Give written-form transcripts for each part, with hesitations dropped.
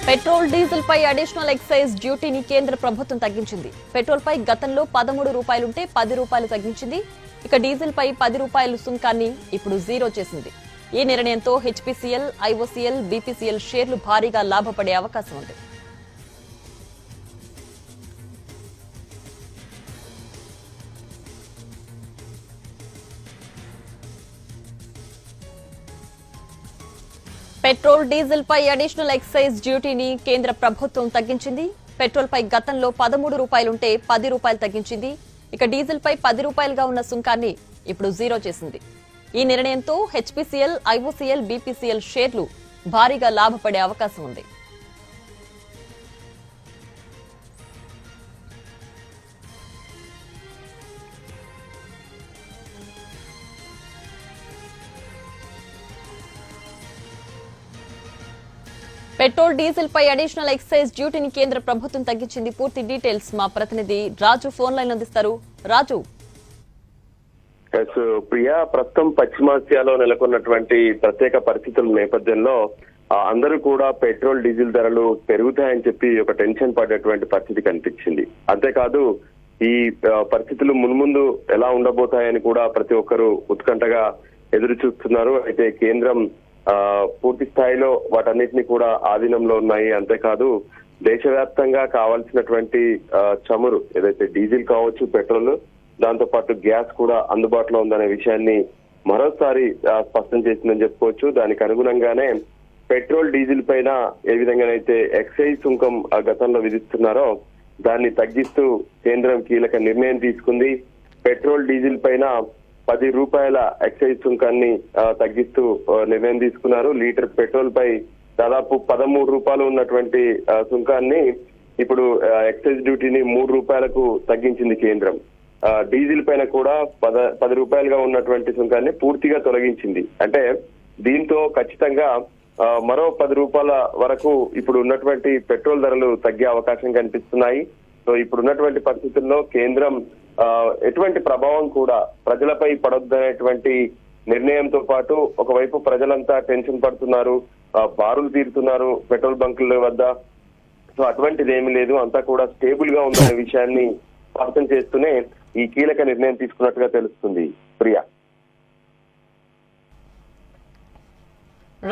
Petrol diesel పై additional excise డ్యూటీని కేంద్ర ప్రభుత్వం తగ్గించింది. పెట్రోల్ పై గతంలో 13 రూపాయలుంటే 10 రూపాయలు తగ్గించింది. ఇక డీజిల్ పై 10 రూపాయల సుంకాన్ని ఇప్పుడు జీరో చేసింది. ఈ నిర్ణయంతో హెచ్పీసీఎల్, ఐఓసీఎల్, బీపీసీఎల్ షేర్లు భారీగా లాభపడే అవకాశం ఉంది. పెట్రోల్ డీజిల్ పై అడిషనల్ ఎక్సైజ్ డ్యూటీని కేంద్ర ప్రభుత్వం తగ్గించింది. పెట్రోల్ పై గతంలో 13 రూపాయలుంటే 10 రూపాయలు తగ్గించింది. ఇక డీజిల్ పై 10 రూపాయలుగా ఉన్న సుంకాన్ని ఇప్పుడు జీరో చేసింది. ఈ నిర్ణయంతో హెచ్పీసీఎల్, ఐఓసీఎల్, బీపీసీఎల్ షేర్లు భారీగా లాభపడే అవకాశం ఉంది. పెట్రోల్ డీజిల్ పై అడిషనల్ ఎక్సైజ్ డ్యూటీని కేంద్ర ప్రభుత్వం తగ్గించింది. పూర్తి డీటెయిల్స్ మా ప్రతినిధి రాజు ఫోన్ లైన్ అందిస్తారు. రాజు, ప్రియా, ప్రస్తుతం పశ్చిమాసియాలో నెలకొన్నటువంటి ప్రత్యేక పరిస్థితుల నేపథ్యంలో అందరూ కూడా పెట్రోల్ డీజిల్ ధరలు పెరుగుతాయని చెప్పి ఒక టెన్షన్ పడేటువంటి పరిస్థితి కనిపించింది. అంతేకాదు ఈ పరిస్థితులు మున్ముందు ఎలా ఉండబోతాయని కూడా ప్రతి ఒక్కరూ ఉత్కంఠగా ఎదురు చూస్తున్నారు. అయితే కేంద్రం పూర్తి స్థాయిలో వాటన్నిటిని కూడా ఆధీనంలో ఉన్నాయి. అంతేకాదు దేశవ్యాప్తంగా కావాల్సినటువంటి చమురు ఏదైతే డీజిల్ కావచ్చు, పెట్రోల్, దాంతో పాటు గ్యాస్ కూడా అందుబాటులో ఉందనే విషయాన్ని మరోసారి స్పష్టం చేసిందని చెప్పుకోవచ్చు. దానికి అనుగుణంగానే పెట్రోల్ డీజిల్ పైన ఏ విధంగానైతే ఎక్సైజ్ సుంకం గతంలో విధిస్తున్నారో దాన్ని తగ్గిస్తూ కేంద్రం కీలక నిర్ణయం తీసుకుంది. పెట్రోల్ డీజిల్ పైన 10 రూపాయల ఎక్సైజ్ సుంకాన్ని తగ్గిస్తూ నిర్ణయం తీసుకున్నారు. లీటర్ పెట్రోల్ పై దాదాపు 13 రూపాయలు ఉన్నటువంటి సుంకాన్ని ఇప్పుడు ఎక్సైజ్ డ్యూటీని 3 రూపాయలకు తగ్గించింది కేంద్రం. డీజిల్ పైన కూడా 10 రూపాయలుగా ఉన్నటువంటి సుంకాన్ని పూర్తిగా తొలగించింది. అంటే దీంతో ఖచ్చితంగా మరో 10 రూపాయల వరకు ఇప్పుడు ఉన్నటువంటి పెట్రోల్ ధరలు తగ్గే అవకాశం కనిపిస్తున్నాయి. సో ఇప్పుడు ఉన్నటువంటి పరిస్థితుల్లో కేంద్రం ఎటువంటి ప్రభావం కూడా ప్రజలపై పడొద్దనేటువంటి నిర్ణయంతో పాటు ఒకవైపు ప్రజలంతా టెన్షన్ పడుతున్నారు, బారులు తీరుతున్నారు పెట్రోల్ బంకుల వద్ద. సో అటువంటిది ఏమీ లేదు, అంతా కూడా స్టేబుల్ గా ఉందనే విషయాన్ని స్పష్టం చేస్తూనే ఈ కీలక నిర్ణయం తీసుకున్నట్టుగా తెలుస్తుంది. Priya,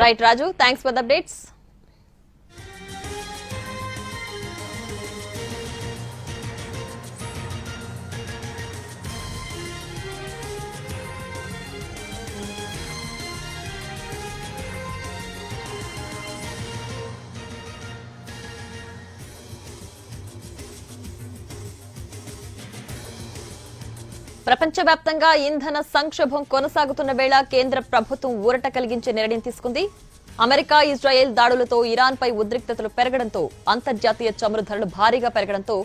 right Raju, thanks for the updates. ప్రపంచవ్యాప్తంగా ఇంధన సంక్షోభం కొనసాగుతున్న వేళ కేంద్ర ప్రభుత్వం ఊరట కలిగించే నిర్ణయం తీసుకుంది. అమెరికా, ఇజ్రాయెల్ దాడులతో ఇరాన్ పై ఉద్రిక్తతలు పెరగడంతో అంతర్జాతీయ చమురు ధరలు భారీగా పెరగడంతో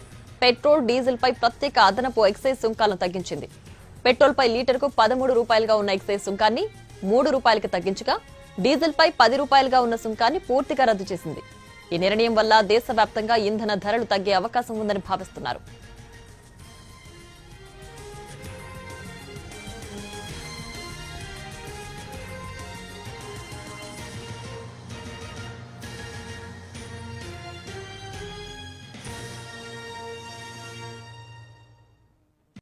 పెట్రోల్, డీజిల్ పై ప్రత్యేక అదనపు ఎక్సైజ్ సుంకాలను తగ్గించింది. పెట్రోల్ పై లీటర్కు 13 రూపాయలుగా ఉన్న ఎక్సైజ్ సుంకాన్ని 3 రూపాయలకి తగ్గించగా డీజిల్ పై 10 రూపాయలుగా ఉన్న సుంకాన్ని పూర్తిగా రద్దు చేసింది. ఈ నిర్ణయం వల్ల దేశవ్యాప్తంగా ఇంధన ధరలు తగ్గే అవకాశం ఉందని భావిస్తున్నారు.